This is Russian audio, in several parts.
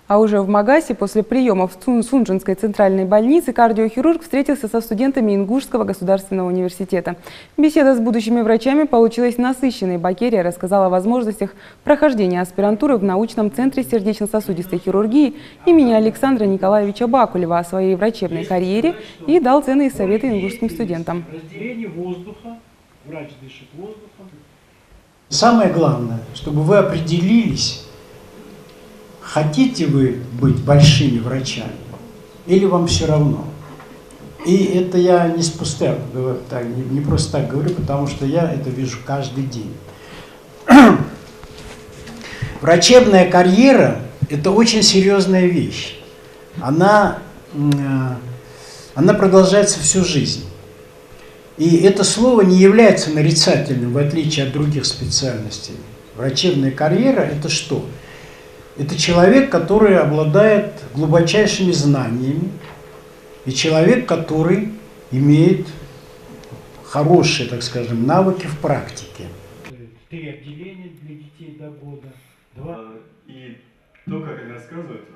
А уже в Магасе после приема в Сунчжинской центральной больнице кардиохирург встретился со студентами Ингушского государственного университета. Беседа с будущими врачами получилась насыщенной. Бакерия рассказал о возможностях прохождения аспирантуры в научном центре сердечно-сосудистой хирургии имени Александра Николаевича Бакулева, о своей врачебной карьере и дал ценные советы ингушским студентам. Разделение воздуха, врач дышит воздухом. Самое главное, чтобы вы определились, хотите вы быть большими врачами или вам все равно. И это я не с пустяк, не просто так говорю, потому что я это вижу каждый день. Врачебная карьера – это очень серьезная вещь. Она продолжается всю жизнь. И это слово не является нарицательным, в отличие от других специальностей. Врачебная карьера – это что? Это человек, который обладает глубочайшими знаниями, и человек, который имеет хорошие, так скажем, навыки в практике. 3 отделения для детей до года. 2. И то, как они рассказывают,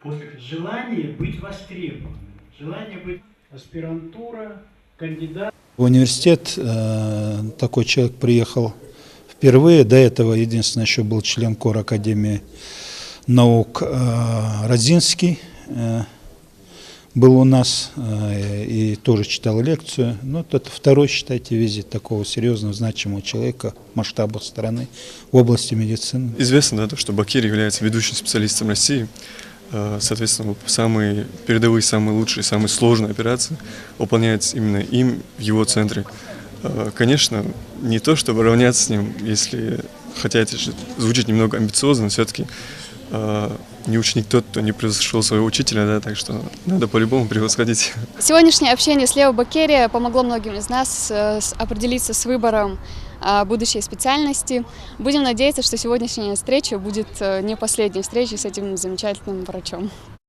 после... Желание быть востребованным, желание быть аспирантура, кандидат. В университет такой человек приехал впервые. До этого единственное, еще был член КОР Академии наук Родзинский. Был у нас и тоже читал лекцию. Но это второй, считайте, визит такого серьезного, значимого человека в масштабах страны в области медицины. Известно, да, что Бакерия является ведущим специалистом России. Соответственно, самые передовые, самые лучшие, самые сложные операции выполняются именно им в его центре. Конечно, не то, чтобы равняться с ним, если хотите, звучит немного амбициозно, но все-таки не ученик тот, кто не превзошел своего учителя, да, так что надо по-любому превосходить. Сегодняшнее общение с Лео Бакерия помогло многим из нас определиться с выбором будущей специальности. Будем надеяться, что сегодняшняя встреча будет не последней встречей с этим замечательным врачом.